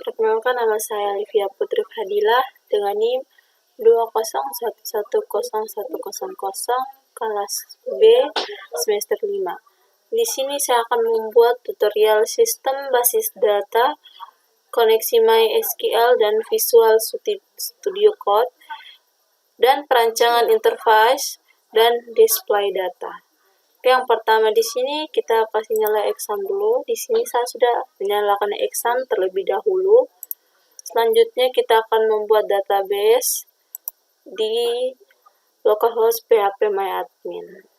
Perkenalkan, nama saya Livia Putri Fadilah dengan NIM 201101000 kelas B semester 5. Di sini saya akan membuat tutorial sistem basis data, koneksi MySQL dan Visual Studio Code, dan perancangan interface dan display data. Yang pertama di sini kita kasih nyala exam dulu. Di sini saya sudah menyalakan exam terlebih dahulu. Selanjutnya kita akan membuat database di localhost phpMyAdmin.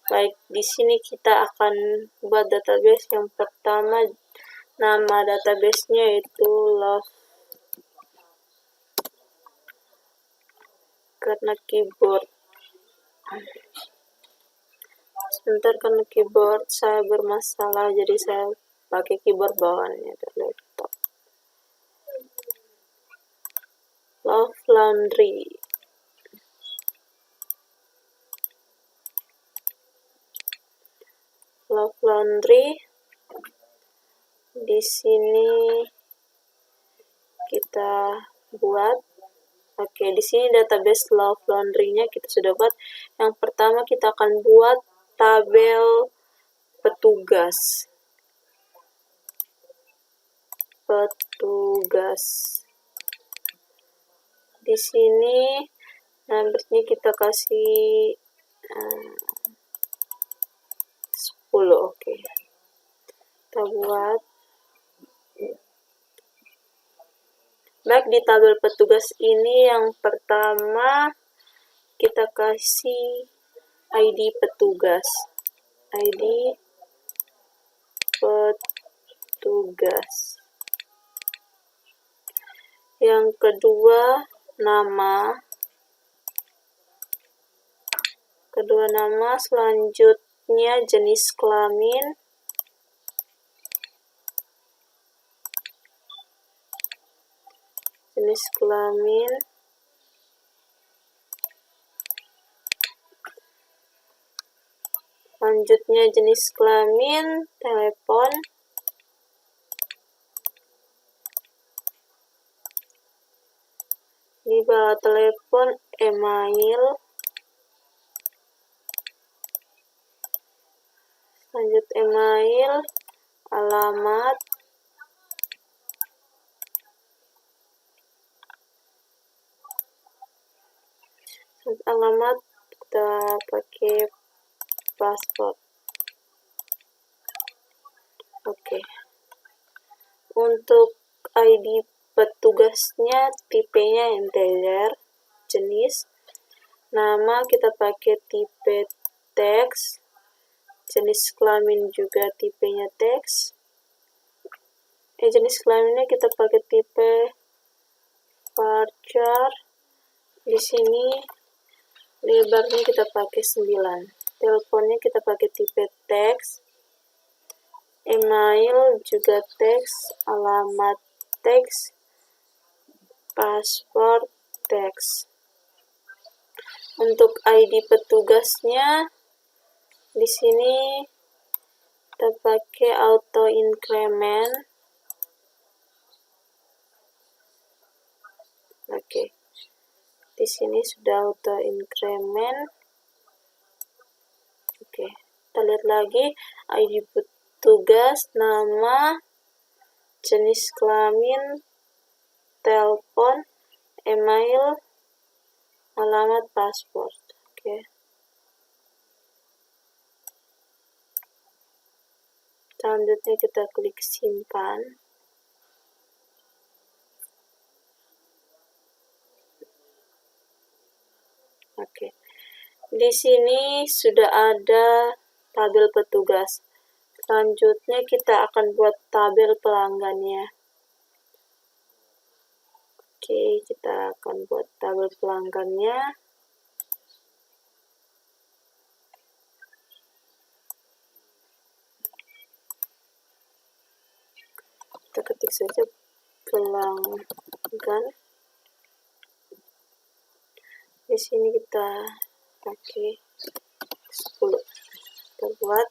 Baik, di sini kita akan buat database. Yang pertama, nama database-nya itu love, karena keyboard. Sebentar, karena keyboard saya bermasalah, jadi saya pakai keyboard bawaannya dari laptop. Love Laundry. Love Laundry. Di sini kita buat. Oke, di sini database Love Laundry-nya kita sudah buat. Yang pertama kita akan buat tabel petugas. Di sini numbernya kita kasih 10. Oke. Kita buat. Baik, di tabel petugas ini yang pertama kita kasih ID petugas. ID petugas. Yang kedua, nama. Selanjutnya jenis kelamin. Selanjutnya jenis kelamin, telepon. Ini bawah telepon, email. Lanjut email, alamat. Alamat kita pakai paspor. Oke. Untuk ID petugasnya tipenya integer, jenis. Nama kita pakai tipe teks. Jenis kelamin juga tipenya teks. Jenis kelaminnya kita pakai tipe varchar. Di sini lebarnya kita pakai 9. Teleponnya kita pakai tipe teks. Email juga teks, alamat teks, paspor teks. Untuk ID petugasnya di sini kita pakai auto increment. Oke. Di sini sudah auto increment. Oke. Kita lihat lagi ID petugas, nama, jenis kelamin, telepon, email, alamat, paspor. Oke. Selanjutnya kita klik simpan. Oke. Di sini sudah ada tabel petugas. Selanjutnya kita akan buat tabel pelanggannya. Oke, kita akan buat tabel pelanggannya. Kita ketik saja pelanggan. Di sini kita pakai 10. Kita buat.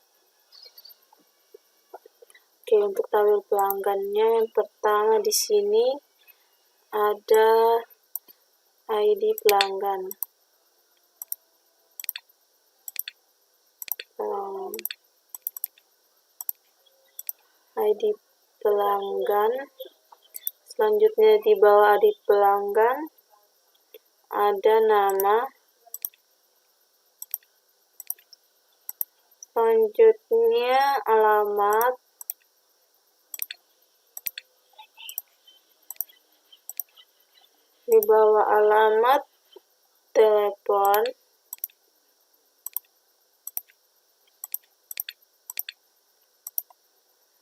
Oke, untuk tabel pelanggannya yang pertama di sini ada ID pelanggan. ID pelanggan. Selanjutnya di bawah ID pelanggan ada nama. Selanjutnya alamat. Di bawah alamat telepon.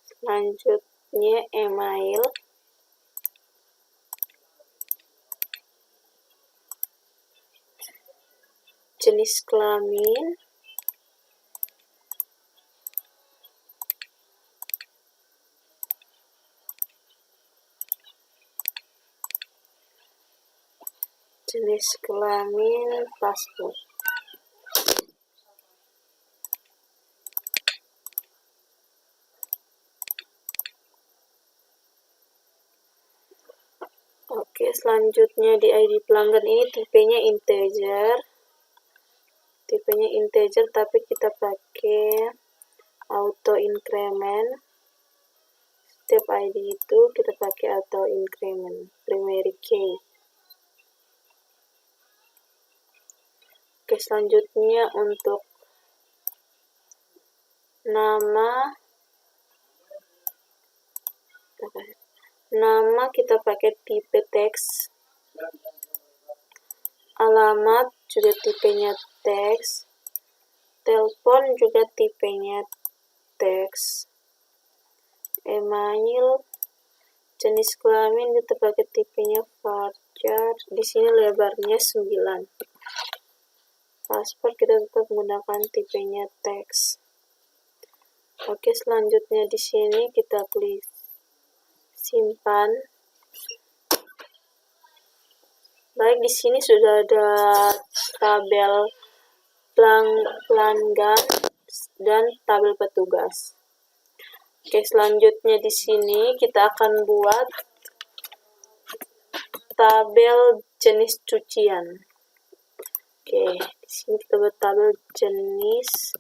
Selanjutnya email. Jenis kelamin. Jenis kelamin paspor. Oke, selanjutnya di ID pelanggan ini tipenya integer. Tipenya integer tapi kita pakai auto increment. Setiap ID itu kita pakai auto increment primary key. Oke, selanjutnya untuk nama kita pakai tipe teks. Alamat juga tipenya teks. Telepon juga tipenya teks. Email, jenis kelamin kita pakai tipenya varchar. Di sini lebarnya 9. Paspor kita tetap menggunakan tipenya teks. Oke, selanjutnya di sini kita klik simpan. Baik, di sini sudah ada tabel pelanggan dan tabel petugas. Oke, selanjutnya di sini kita akan buat tabel jenis cucian. Oke, di sini kita buat tabel jenis.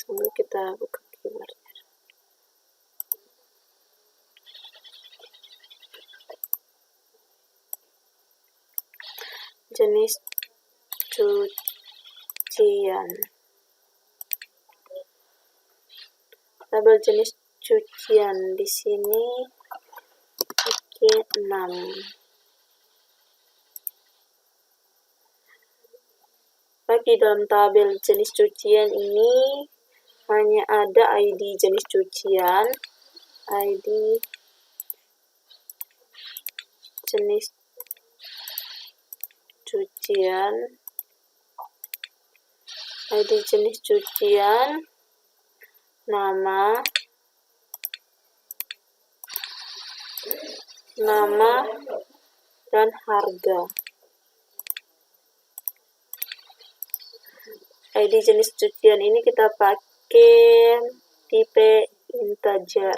Tunggu, kita buka keyboardnya. Jenis cucian. Tabel jenis cucian di sini pakai 6. Bagi dalam tabel jenis cucian ini hanya ada ID jenis cucian, ID jenis cucian, ID jenis cucian, nama, dan harga. ID jenis cucian ini kita pakai tipe integer.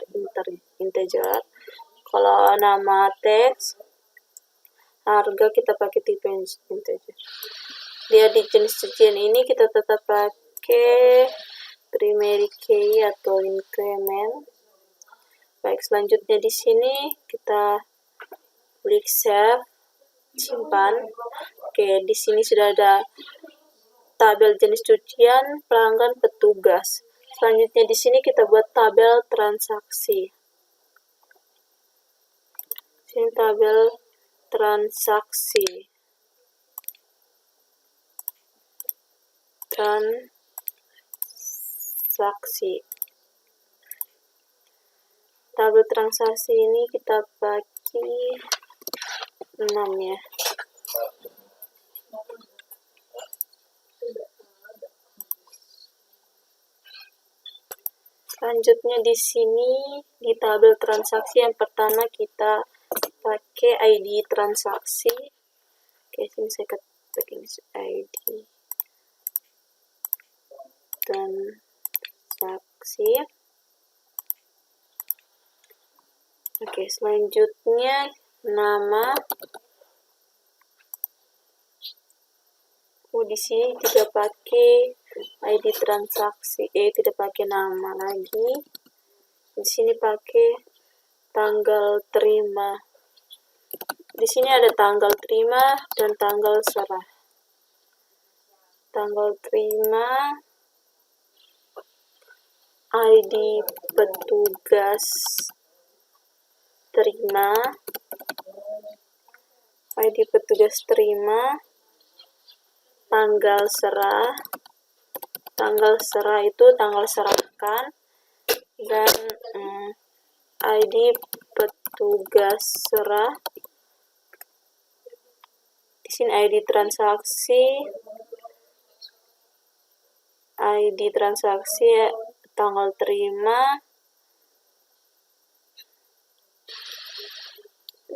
Kalau nama teks, harga kita pakai tipe integer. Dia di jenis cucian ini kita tetap pakai primary key atau increment. Baik, selanjutnya di sini kita klik save, simpan. Oke, di sini sudah ada tabel jenis cucian, pelanggan, petugas. Selanjutnya di sini kita buat tabel transaksi. Sini tabel transaksi. Tabel transaksi ini kita pakai 6 ya. Selanjutnya di sini di tabel transaksi yang pertama kita pakai ID transaksi. Oke, sini saya pakai ID transaksi. transaksi. Oke, selanjutnya nama. Di sini tidak pakai ID transaksi, tidak pakai nama lagi. Di sini pakai tanggal terima. Di sini ada tanggal terima dan tanggal serah. Tanggal terima, ID petugas terima, ID petugas terima, tanggal serah itu tanggal serahkan, dan ID petugas serah. Di sini ID transaksi tanggal terima.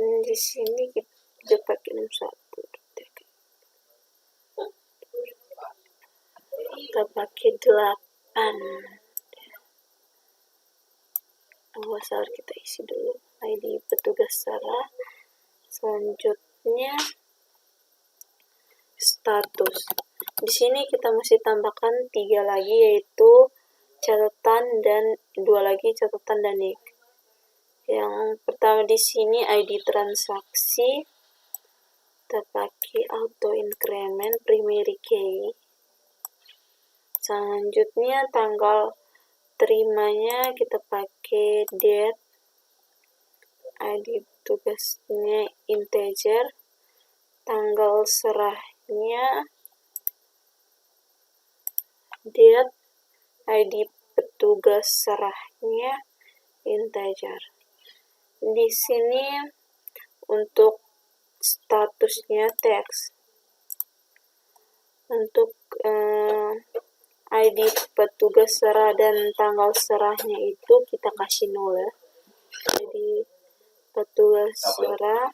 Di sini kita pakai 61. Kita pakai 8. Asal kita isi dulu ID petugas serah. Selanjutnya status. Di sini kita mesti tambahkan 3 lagi, yaitu catatan dan 2 lagi catatan dan nik. Yang pertama di sini ID transaksi, kita pakai auto increment primary key. Selanjutnya tanggal terimanya kita pakai date, ID tugasnya integer, tanggal serahnya date, ID petugas serahnya integer. Di sini untuk statusnya teks. Untuk ID petugas serah dan tanggal serahnya itu kita kasih 0 ya. Jadi petugas serah,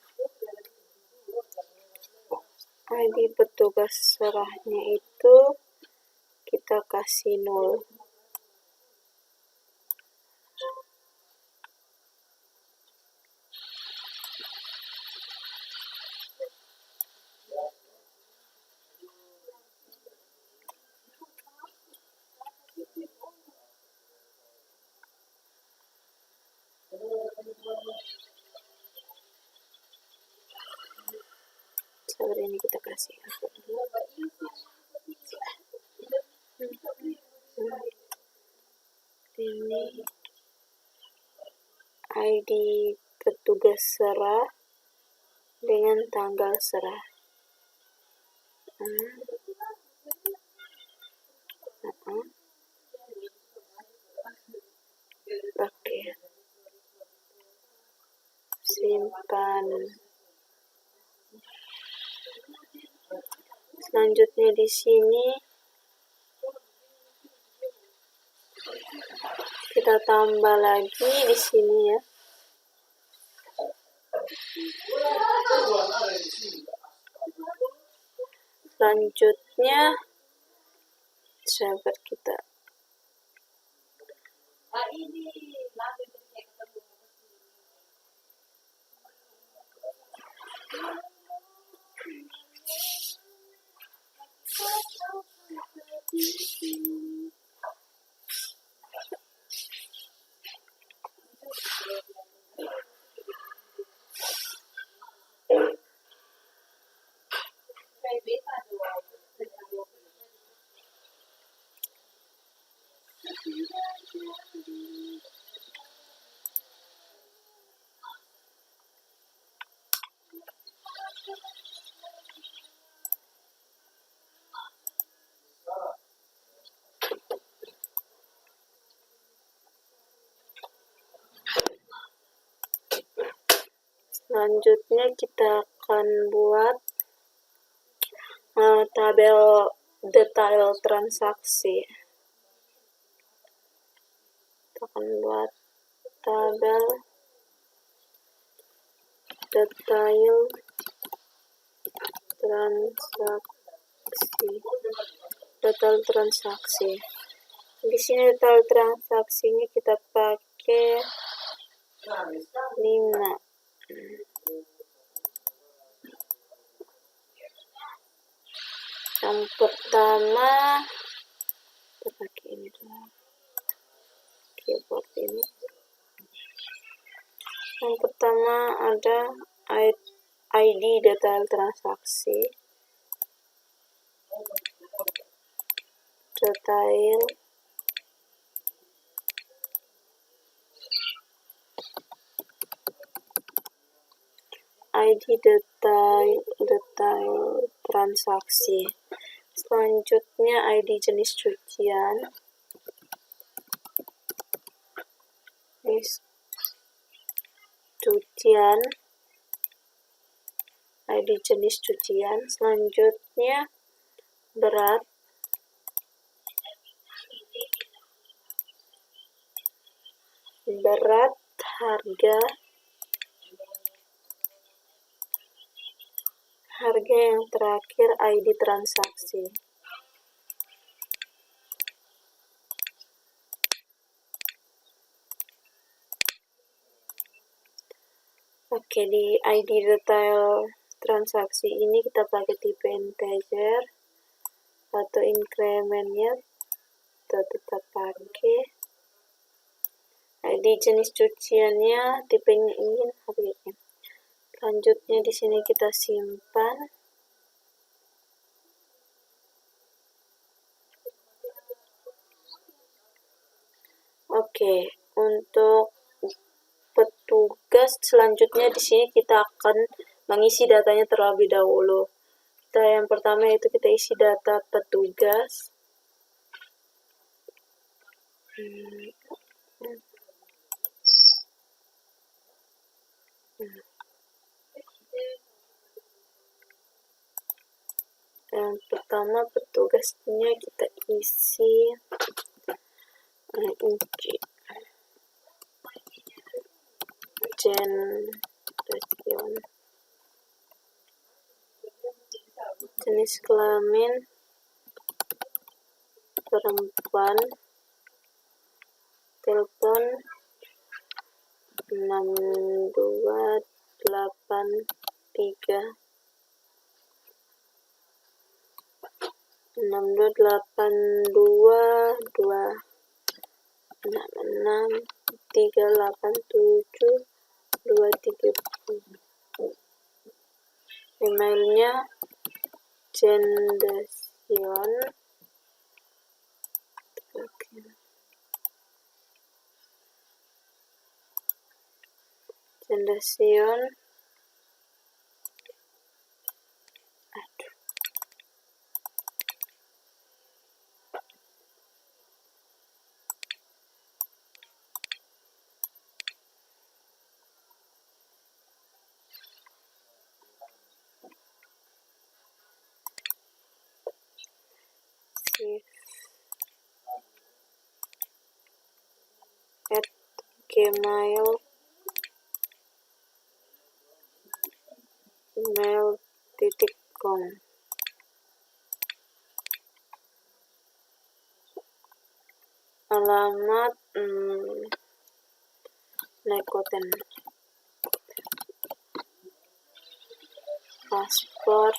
ID petugas serahnya itu kita kasih 0. Sabar, ini kita kasih apa dulu. Ini ID petugas serah dengan tanggal serah. Oke. Simpan. Selanjutnya di sini kita tambah lagi di sini ya. Selanjutnya sahabat kita akan buat tabel detail transaksi. Kita akan buat tabel detail transaksi. Di sini detail transaksinya kita pakai 5. Yang pertama kita pakai ini dulu, keyboard ini. Yang pertama ada ID detail transaksi, detail ID detail transaksi. Selanjutnya ID jenis cucian, ID jenis cucian. Selanjutnya berat, harga yang terakhir ID transaksi. Oke, di ID detail transaksi ini kita pakai tipe integer atau incrementnya kita tetap pakai. ID jenis cuciannya tipenya ingin harganya. Selanjutnya di sini kita simpan. Oke, untuk petugas selanjutnya di sini kita akan mengisi datanya terlebih dahulu. Yang pertama itu kita isi data petugas. Yang pertama petugasnya kita isi jenis kelamin perempuan, telepon 6283 6226638723. Emailnya Cendasion gmail.com. Alamat Nekoten. Paspor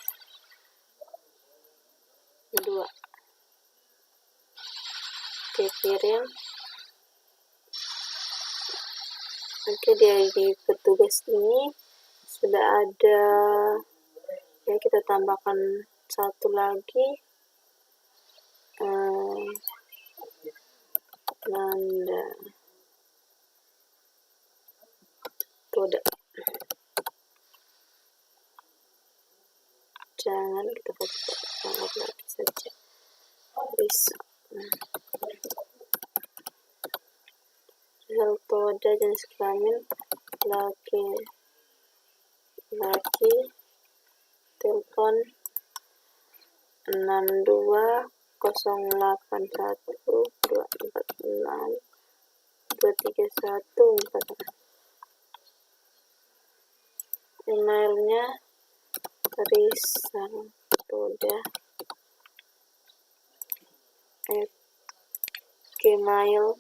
2. Kirim. Oke, di petugas ini sudah ada, ya kita tambahkan satu lagi, Nanda Toda. Jangan kita tambah lagi saja. Toda jenis kelamin laki, telepon 620812462314. Emailnya risaltoda gmail.com.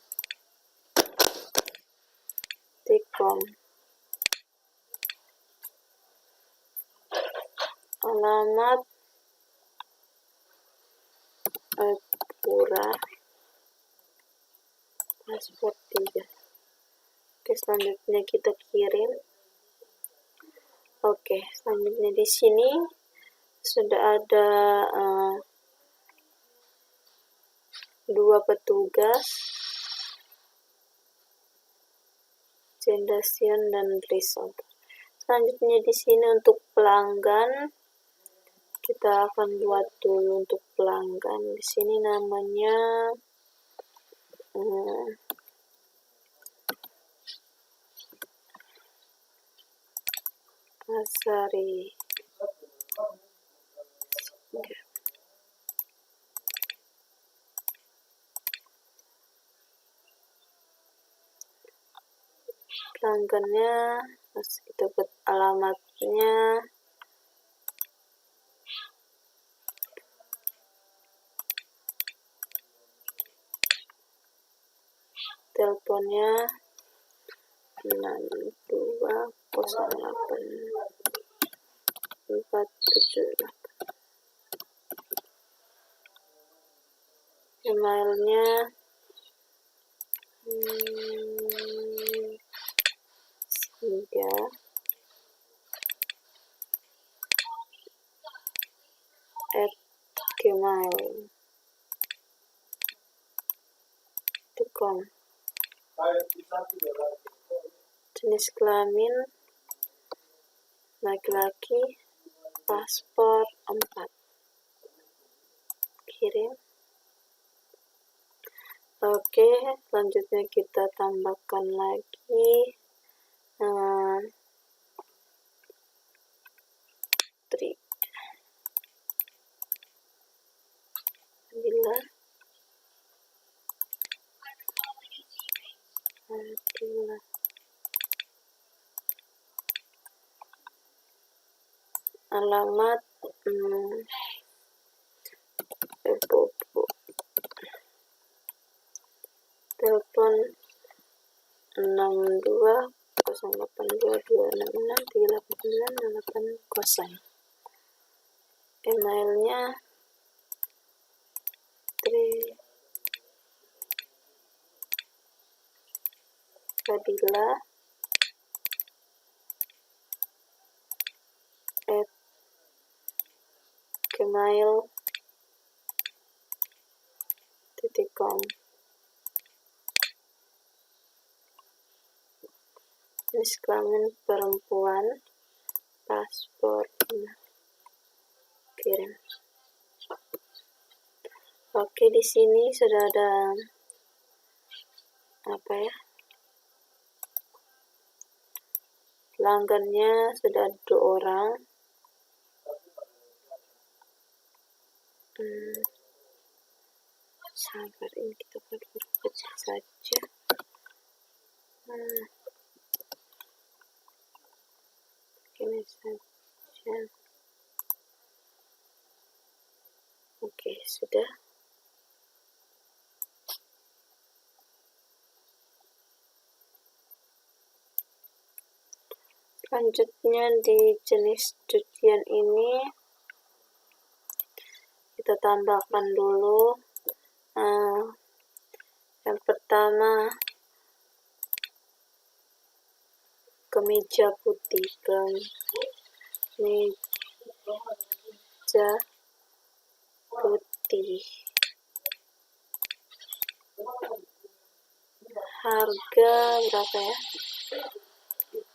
Alamat Pura paspor 3. Oke, selanjutnya kita kirim. Oke, selanjutnya di sini sudah ada 2 petugas, Cendasion dan Resort. Selanjutnya di sini untuk pelanggan, kita akan buat dulu untuk pelanggan. Di sini namanya Asari. Pelanggannya, kita buat alamatnya, teleponnya 6208478, emailnya gmail.com. Jenis kelamin laki-laki, paspor 4. Kirim. Oke, selanjutnya kita tambahkan lagi Adila. Alamat Bobo. Telepon 620822663890. Emailnya Fadila@gmail.com. Jenis kelamin perempuan, paspor. Kirim. Oke, di sini sudah ada pelanggannya sudah ada 2 orang. Sabar, ini kita baru pecah saja. Ini saja. Oke, sudah. Selanjutnya di jenis cucian ini kita tambahkan dulu yang pertama kemeja putih, harga berapa ya?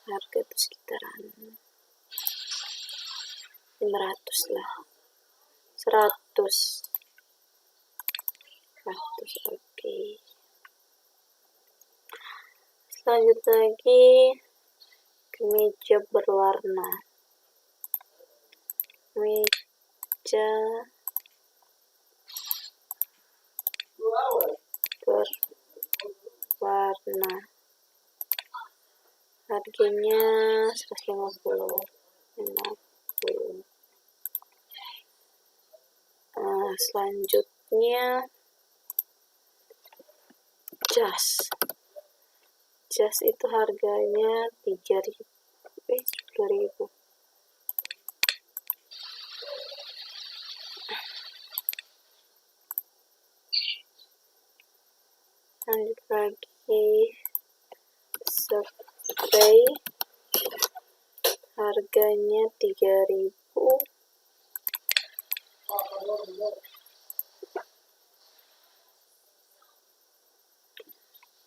Harga itu sekitaran 500 lah, 100. Oke. Selanjutnya lagi kemeja berwarna, harganya 150. Selanjutnya jas itu harganya 10.000. Lanjut lagi, spray harganya 3.000.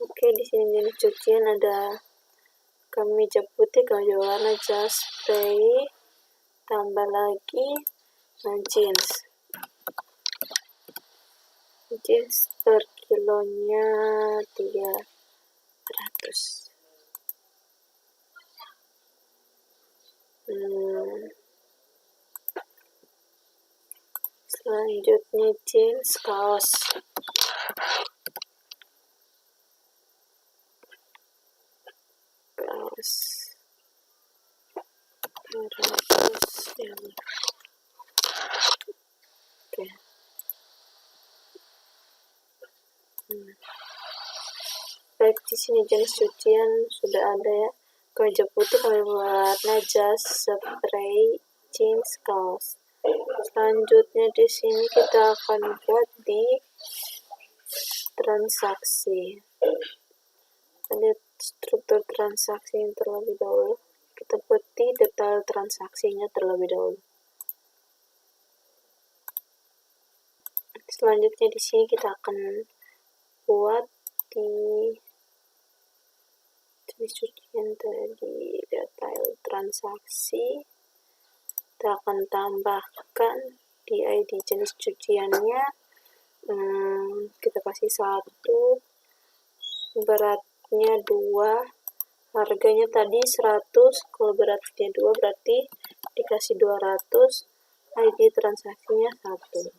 Oke, di sini jenis cucian ada kemeja putih, kemeja warna, jas, spray, tambah lagi jeans. Jeans per kilonya 300. Selanjutnya jeans kaos. Kaos 200 ya. Oke. Baik, di sini jenis cucian sudah ada ya. Kemeja putih, kemeja warna, jas, spray, jeans, kaos. Selanjutnya di sini kita akan buat di transaksi. Lihat struktur transaksi yang terlebih dahulu. Kita buat di detail transaksinya terlebih dahulu. Selanjutnya di sini kita akan buat di jenis cucian tadi, detail transaksi. Kita akan tambahkan di ID jenis cuciannya. Kita kasih 1, beratnya 2, harganya tadi 100, kalau beratnya 2 berarti dikasih 200, ID transaksinya 1.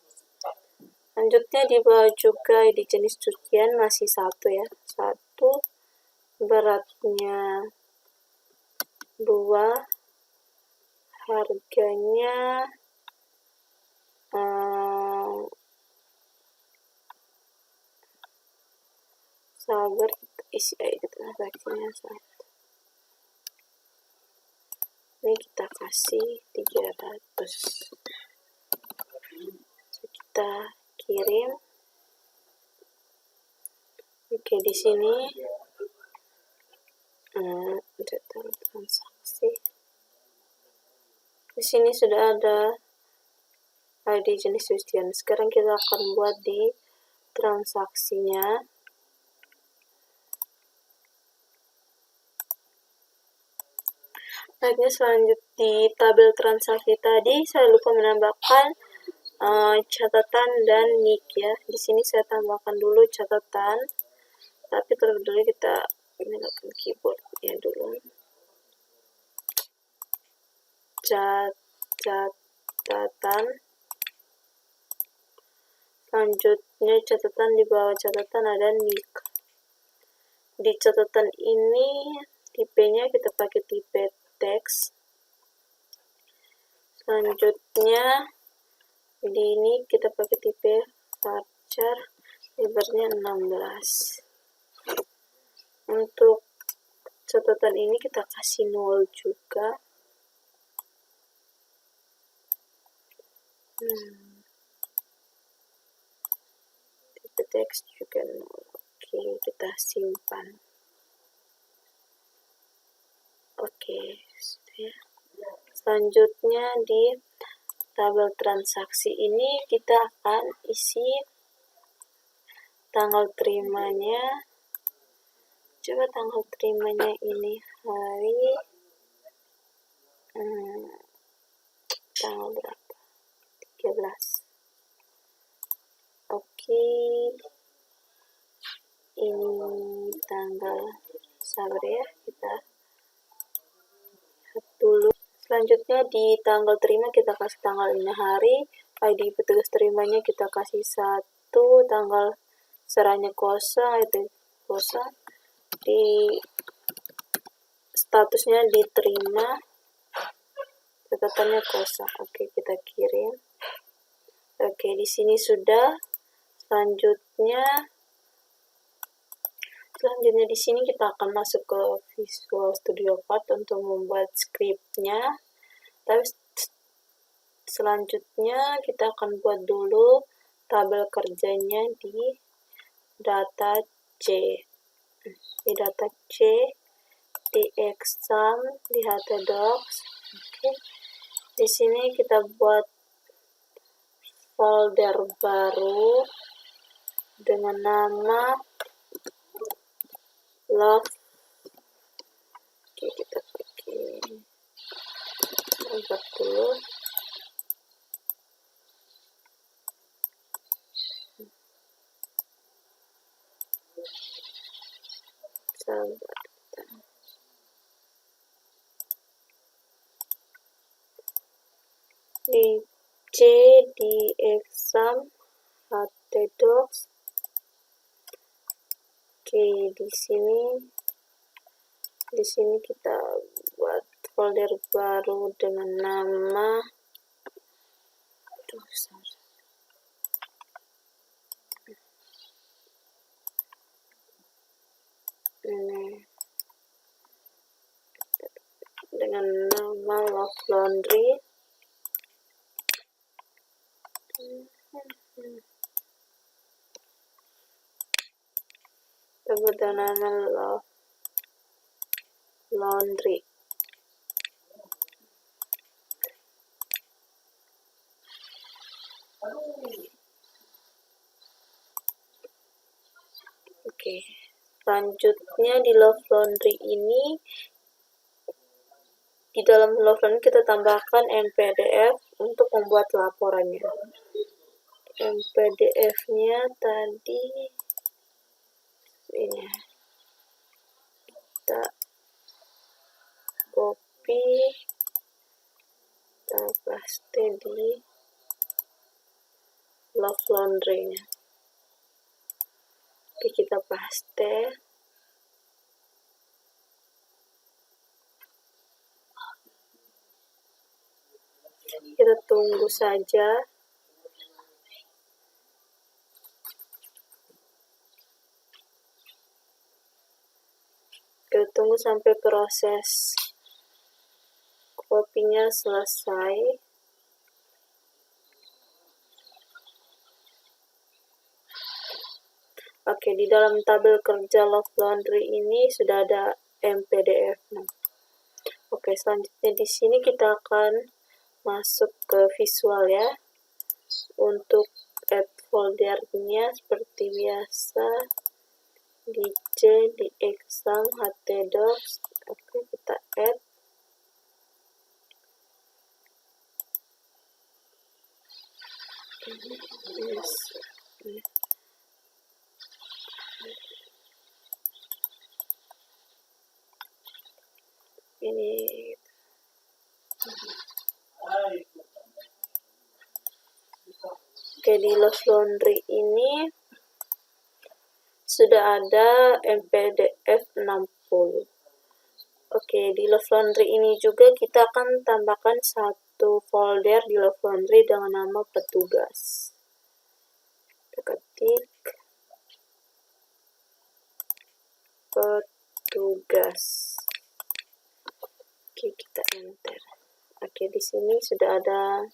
Lanjutnya di bawah juga ID jenis cucian masih 1 ya, 1, beratnya 2, harganya sabar, kita isi ID transaksinya 1. Ini kita kasih 300. Kita kirim. Oke, di sini detail transaksi. Di sini sudah ada ID jenis cucian. Sekarang kita akan buat di transaksinya. Baiknya, selanjut di tabel transaksi tadi saya lupa menambahkan catatan dan nick ya. Di sini saya tambahkan dulu catatan, tapi terlebih dahulu kita gunakan keyboardnya dulu. Catatan. Selanjutnya catatan, di bawah catatan ada nick. Di catatan ini tipenya kita pakai tipe teks. Selanjutnya di ini kita pakai tipe varchar, lebarnya 16. Untuk catatan ini kita kasih 0 juga. Tipe teks juga 0. Oke, kita simpan. Oke, sudah. Selanjutnya di tabel transaksi ini kita akan isi tanggal terimanya. Coba tanggal terimanya ini hari tanggal berapa? 13. Oke, ini tanggal, sabar ya, kita lihat dulu. Selanjutnya di tanggal terima kita kasih tanggal ini hari, ID petugas terimanya kita kasih 1, tanggal serahnya kosong, itu kosong, di statusnya diterima, catatannya kosong. Oke, kita kirim. Oke, di sini sudah. Selanjutnya Selanjutnya di sini kita akan masuk ke Visual Studio Code untuk membuat scriptnya. Tapi selanjutnya kita akan buat dulu tabel kerjanya di data C. Di data C, di exam, di htdocs. Oke. Di sini kita buat folder baru dengan nama love. Oke, kita pakai buat dulu. Di C, di exam, htdocs. Oke, di sini kita buat folder baru dengan nama Love Laundry. Kita nama Love Laundry. Oke, selanjutnya di Love Laundry ini, di dalam Love Laundry kita tambahkan mpdf untuk membuat laporannya. mpdf-nya tadi ini kita copy, kita paste di Love Laundry-nya. Oke, kita paste. Kita tunggu saja. Kita tunggu sampai proses kopinya selesai. Oke, di dalam tabel kerja Love Laundry ini sudah ada mpdf. Oke, selanjutnya di sini kita akan masuk ke visual ya. Untuk add foldernya seperti biasa di C, di exam, htdocs. Oke, kita add. Yes. Ini oke, di Love Laundry ini sudah ada mpdf 60. Oke, di Love Laundry ini juga kita akan tambahkan satu folder di Love Laundry dengan nama petugas. Kita ketik petugas. Oke, kita enter. Oke, di sini sudah ada.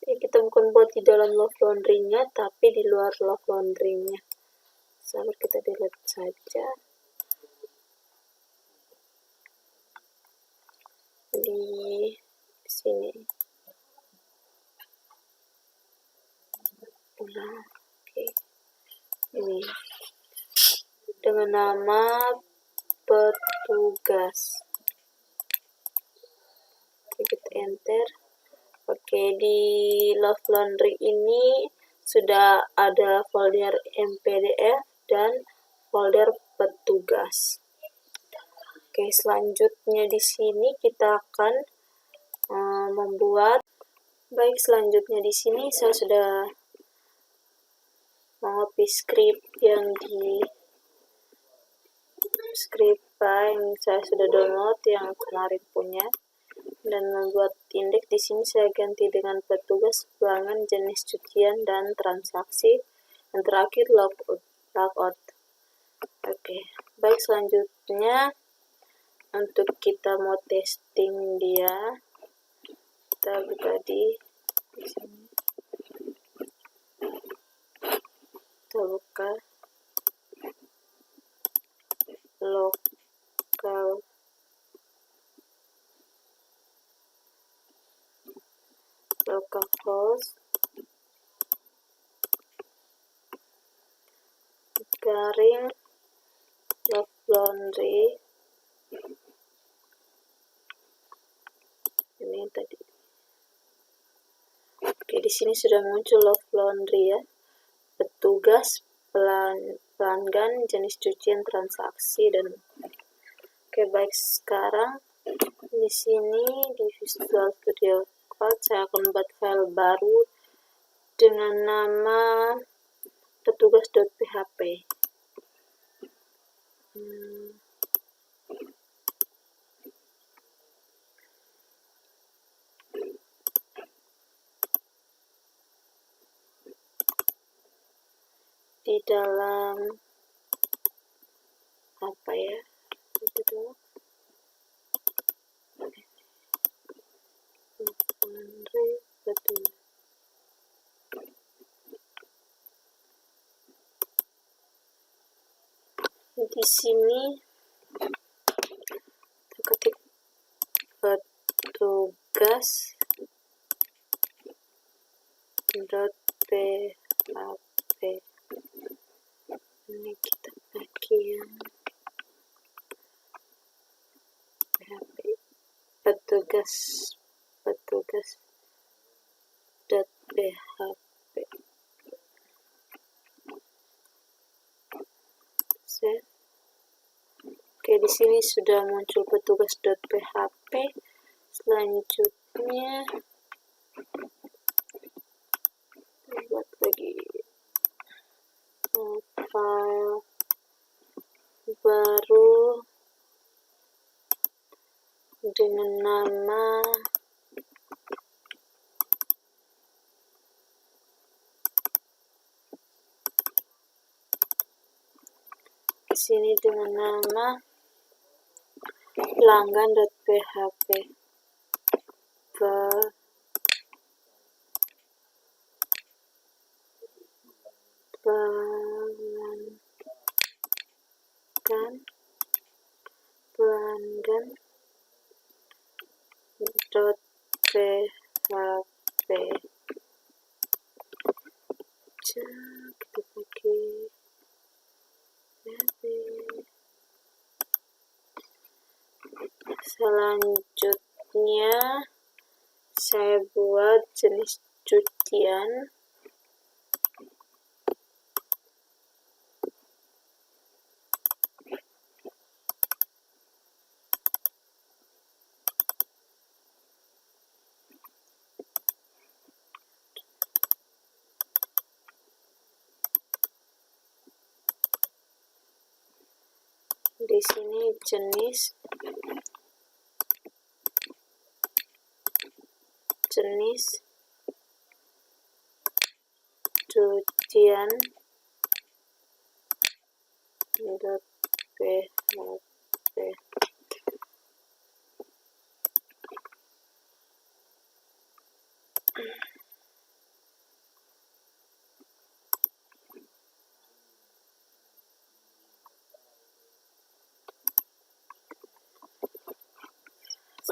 Kita bukan buat di dalam Love Laundry-nya, tapi di luar Love Laundry-nya. Sabar, kita delete saja. Di sini. Nah, oke. Ini dengan nama petugas. Kita enter. Oke, di Love Laundry ini sudah ada folder mpdf dan folder petugas. Oke, selanjutnya di sini kita akan membuat. Baik, selanjutnya di sini saya sudah mengcopy script yang di script yang saya sudah download yang kemarin punya, dan membuat indeks. Di sini saya ganti dengan petugas, keuangan, jenis cucian, dan transaksi. Yang terakhir logout. Oke, baik, selanjutnya untuk kita mau testing dia, kita buka di sini. Kita buka localhost garing lovelaundry ini tadi. Oke, di sini sudah muncul lovelaundry ya, petugas, pelanggan, jenis cucian, transaksi, dan oke, baik, sekarang di sini di Visual Studio Code saya akan membuat file baru dengan nama petugas.php. Di dalam apa ya? Betul. Di sini ketik petugas.php. Ini kita bagian PHP petugas.php. Save. Oke, di sini sudah muncul petugas.php. Selanjutnya buat lagi file baru dengan nama di sini dengan nama pelanggan.php. pelanggan.php. Kita pakai PHP. Selanjutnya saya buat jenis cucian. Di sini jenis cucian .php.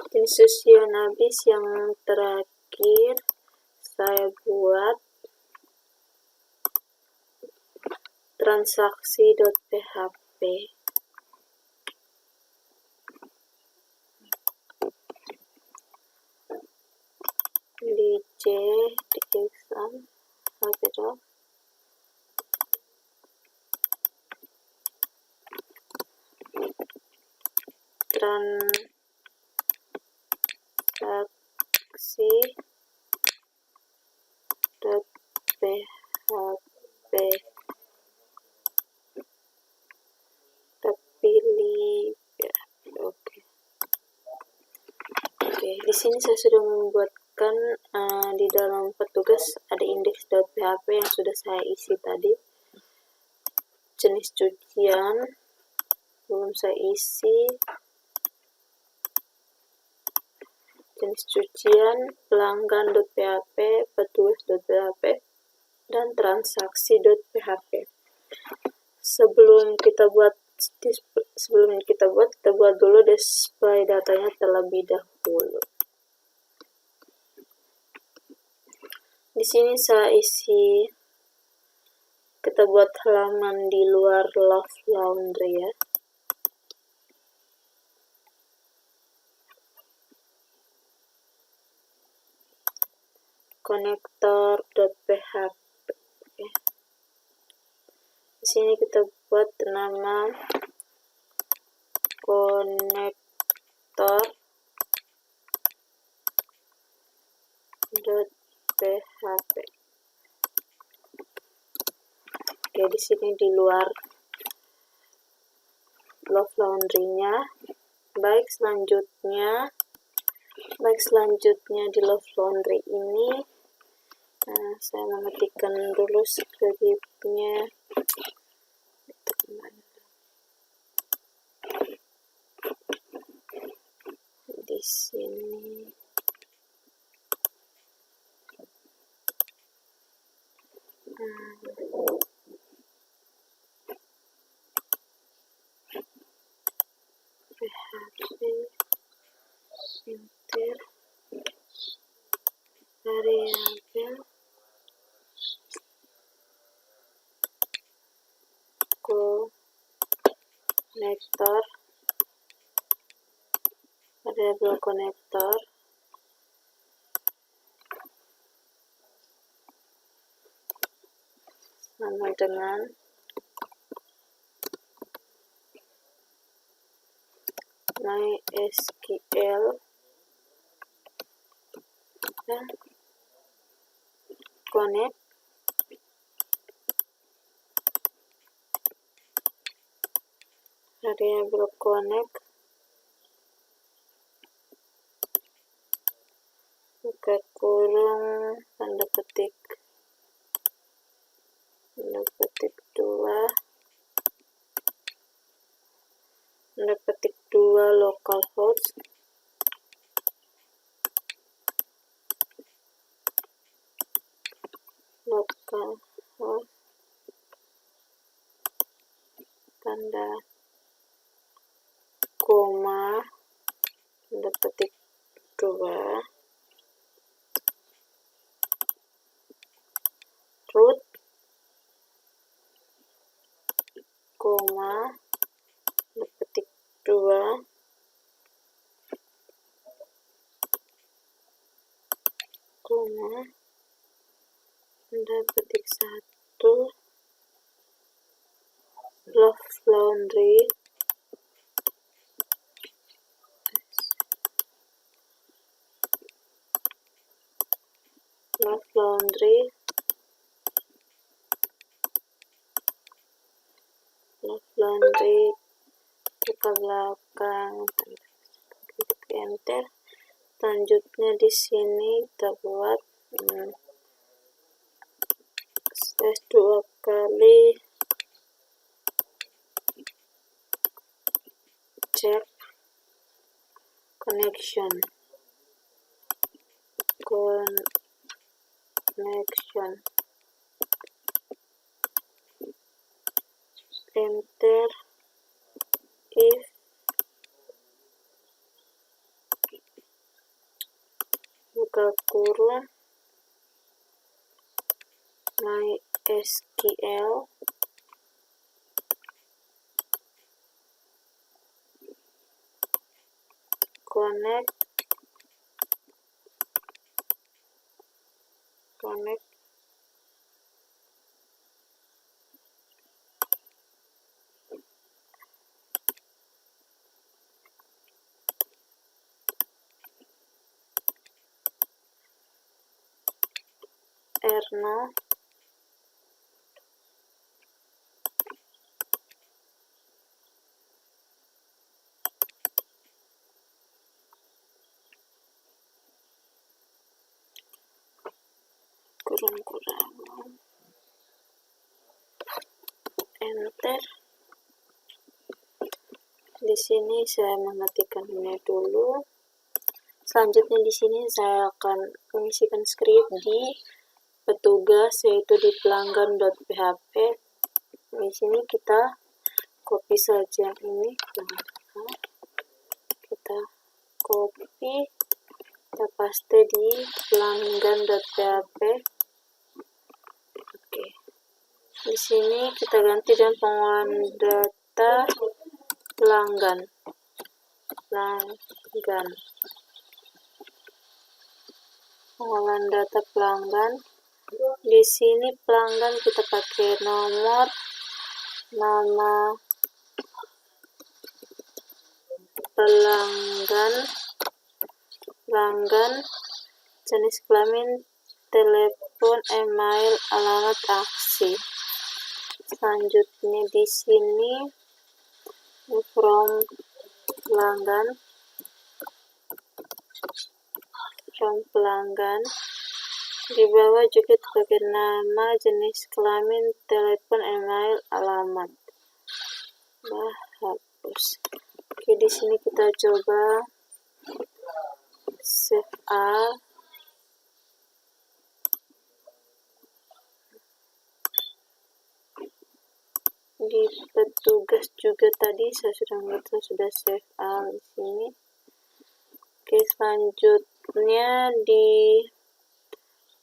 Jenis cucian habis yang terakhir saya buat transaksi.php. di exam hpdoc transaksi.php terpilih ya. Oke, di sini saya sudah membuatkan di dalam petugas ada index.php yang sudah saya isi tadi. jenis cucian belum saya isi, jenis cucian, pelanggan.php, petugas.php, dan transaksi.php. Sebelum kita buat, kita buat dulu display datanya terlebih dahulu. Di sini saya isi, kita buat halaman di luar Love Laundry ya. Konektor.php. Di sini kita buat nama konektor.php. Oke, di sini di luar Love Laundry-nya. Baik selanjutnya di Love Laundry ini, saya mematikan dulu scriptnya. Di sini PHP enter variabel konektor, variabel konektor, sama dengan MySQL connect variabel connect buka kurung tanda petik 2 localhost tanda koma tanda petik 2 root koma tanda petik 2 koma tanda petik 1 Love Laundry buka belakang, klik enter. Selanjutnya di sini kita buat slash 2 kali check connection enter if buka kurung MySQL connect Erno kurang enter enter. Di sini saya mematikan ini dulu. Selanjutnya di sini saya akan mengisikan script di petugas, yaitu di pelanggan.php. Di sini kita copy saja ini, kita copy, kita paste di pelanggan.php. Oke. Di sini kita ganti dengan pengolahan data pelanggan. Pengolahan data pelanggan. Di sini pelanggan kita pakai nomor, nama pelanggan, jenis kelamin, telepon, email, alamat, aksi. Selanjutnya di sini from pelanggan, di bawah juga sebagai nama, jenis kelamin, telepon, email, alamat. Hapus. Oke, di sini kita coba save all. Di petugas juga tadi saya sudah save all di sini. Oke, selanjutnya di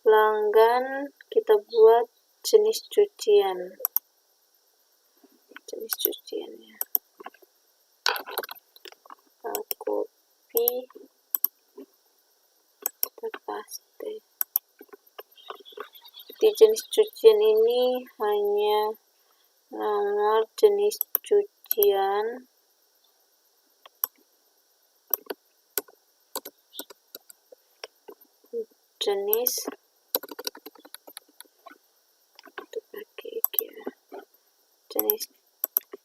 pelanggan kita buat jenis cucian ya. Kita copy, kita paste. Di jenis cucian ini hanya nomor, jenis cucian, jenis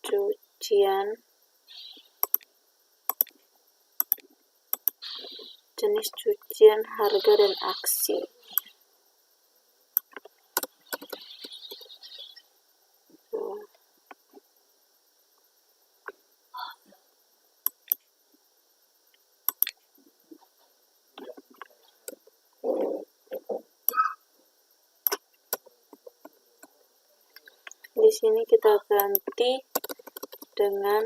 cucian, jenis cucian, harga, dan aksi. Di sini kita ganti dengan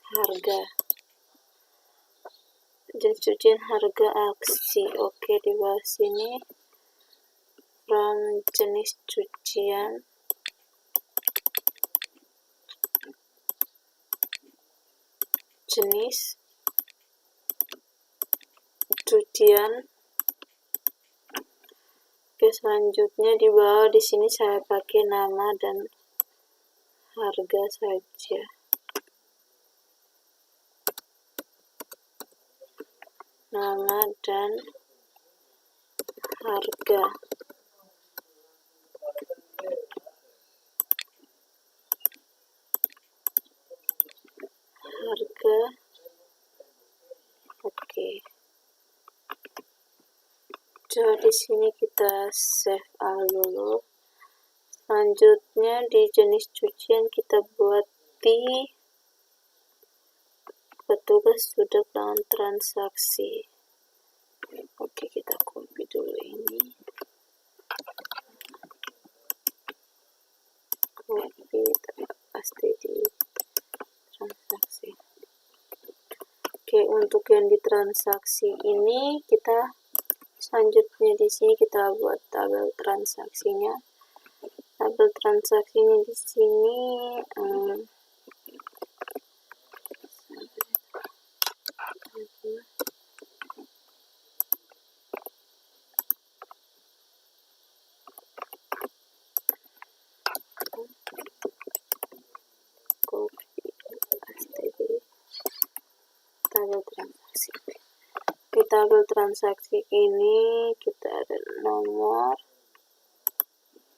harga, jenis cucian, harga, aksi. Oke, di bawah sini from jenis cucian, jenis cucian. Oke, selanjutnya di bawah di sini saya pakai nama dan harga saja. Nama dan harga. Oke. Coba di sini kita save all dulu. Selanjutnya di jenis cucian kita buat di petugas sudah pelanggan transaksi. Oke, kita copy dulu ini. Copy, paste di transaksi. Oke, untuk yang di transaksi ini kita selanjutnya di sini kita buat tabel transaksinya. Tabel transaksinya di sini tabel transaksi. Di tabel transaksi ini kita ada nomor,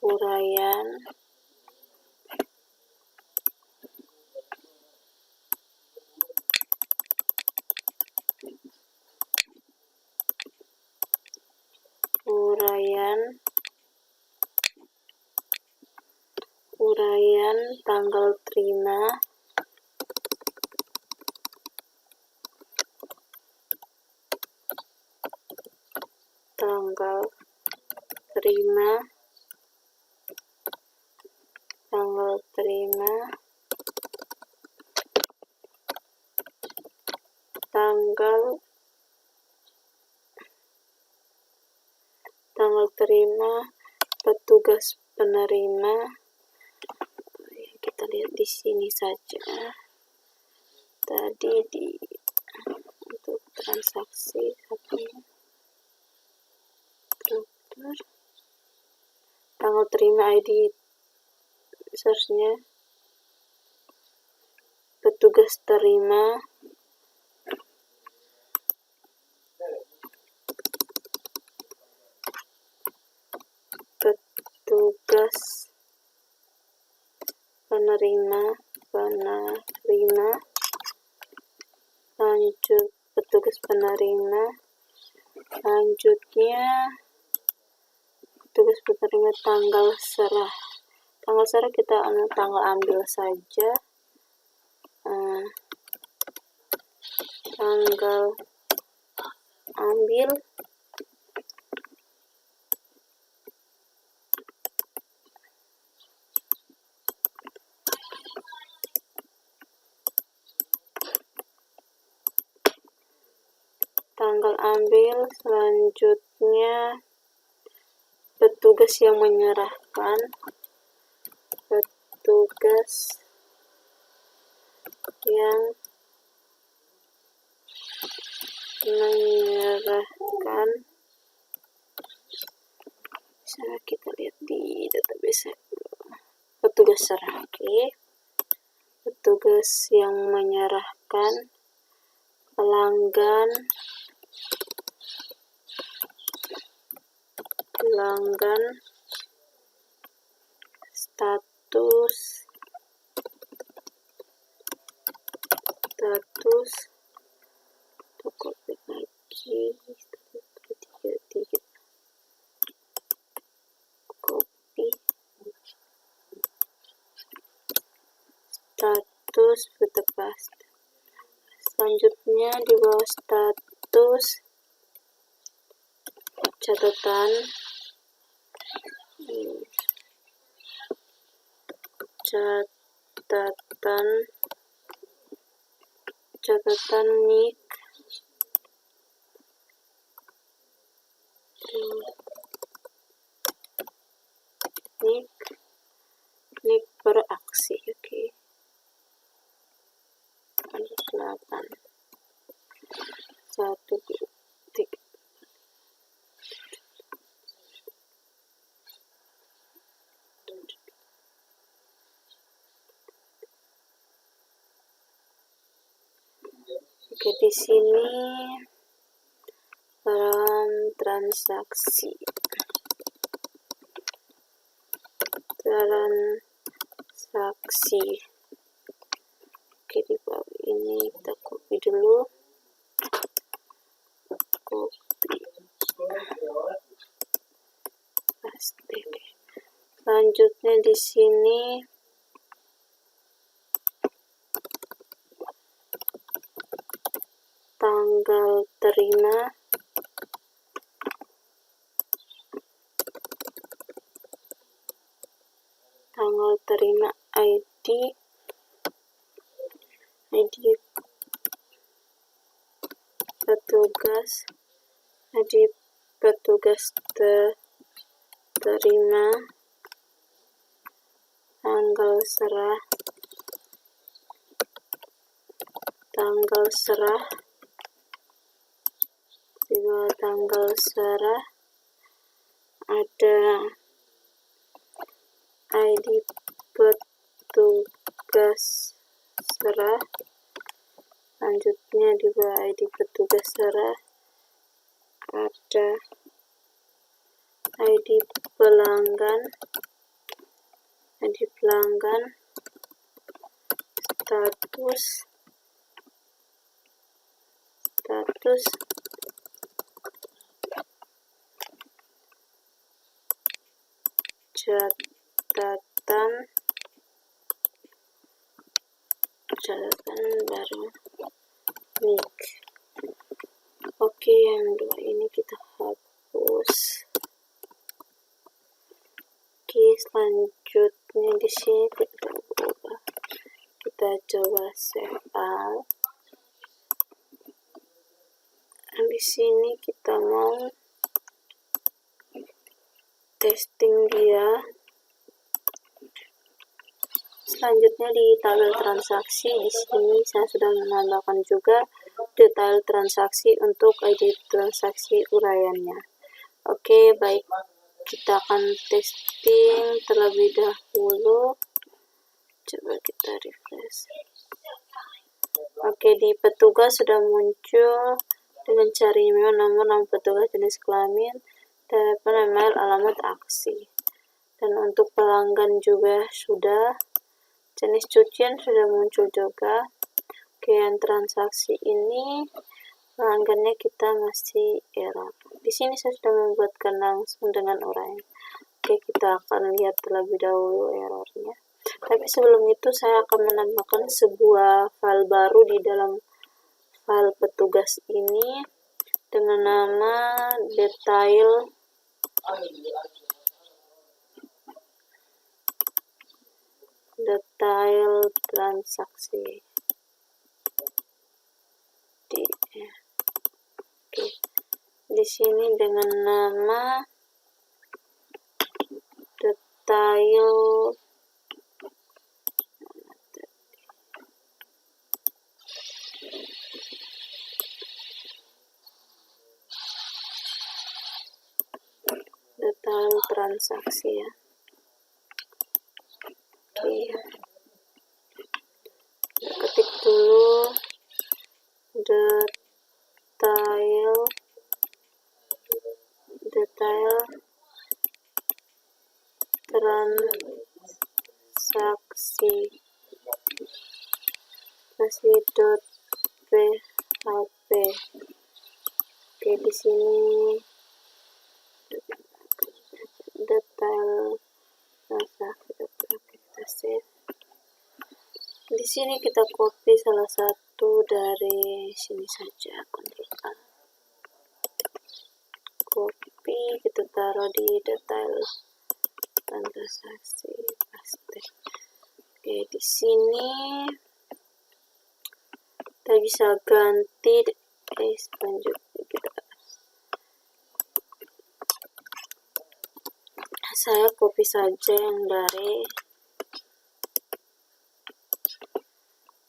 uraian, uraian tanggal terima, tanggal terima, tanggal terima, tanggal terima, petugas penerima. Kita lihat di sini saja. Tadi untuk transaksi struktur, tanggal terima ID source-nya, petugas terima, petugas penerima, lanjut petugas penerima, lanjutnya petugas penerima tanggal serah. Tanggal serah kita tanggal ambil saja, tanggal ambil, selanjutnya petugas yang menyerahkan, petugas yang menyerahkan. Bisa kita lihat di database petugas serah. Petugas yang menyerahkan, pelanggan, status, copy lagi, copy, status, paste. Selanjutnya di bawah status, catatan, nick, beraksi. Ada 8, 1, 2, 3. Di sini transaksi. Di bawah ini kita copy dulu. Paste. Selanjutnya di sini tanggal terima, ID petugas, terima, tanggal serah, di bawah tanggal serah ada ID petugas serah. Selanjutnya di bawah ID petugas serah ada ID pelanggan, status, catatan, catatan baru mic. Oke, yang dua ini kita hapus. Oke, selanjutnya di sini kita ubah. Kita coba save as. Di sini kita mau testing dia. Selanjutnya di tabel transaksi, di sini saya sudah menambahkan juga detail transaksi untuk ID transaksi uraiannya. Oke, baik, kita akan testing terlebih dahulu. Coba kita refresh. Oke, di petugas sudah muncul dengan cari email, nomor petugas, jenis kelamin, telepon, email, alamat, aksi. Dan untuk pelanggan juga sudah, jenis cucian sudah muncul juga. Oke, yang transaksi ini pelanggannya kita masih error. Di sini saya sudah membuatkan langsung dengan uraian. Oke, kita akan lihat terlebih dahulu errornya. Tapi sebelum itu saya akan menambahkan sebuah file baru di dalam file petugas ini dengan nama detail transaksi. Di sini dengan nama detail transaksi ya. Oke, ketik dulu detail transaksi kasih .php. Oke, di sini detail transaksi. Oke, kita save. Di sini kita copy salah satu dari sini saja, Ctrl A. Copy, kita taruh di detail transaksi, paste. Oke, di sini kita bisa ganti selanjutnya saya copy saja yang dari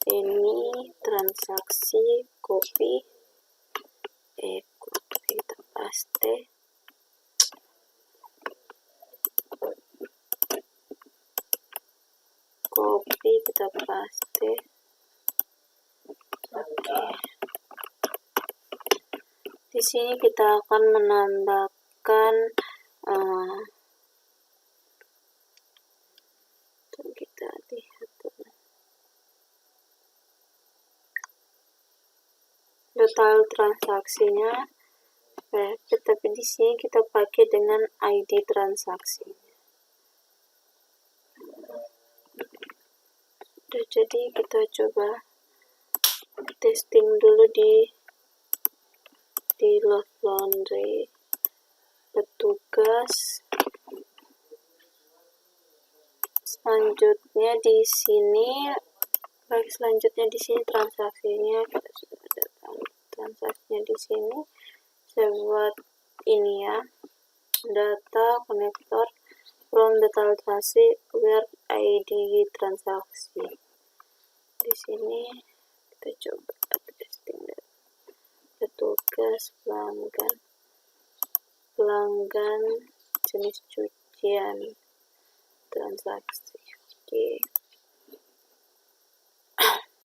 ini transaksi, copy, kita paste. Copy, kita paste. Oke. Di sini kita akan menambahkan kita lihat detail transaksinya, tapi di sini kita pakai dengan ID transaksi. Udah, jadi kita coba testing dulu di Love Laundry petugas. Selanjutnya di sini, transaksinya kita sudah ada transaksinya di sini. Saya buat ini ya, data konektor from detail transaksi where ID transaksi. Di sini kita coba testing petugas pelanggan jenis cucian transaksi. Oke.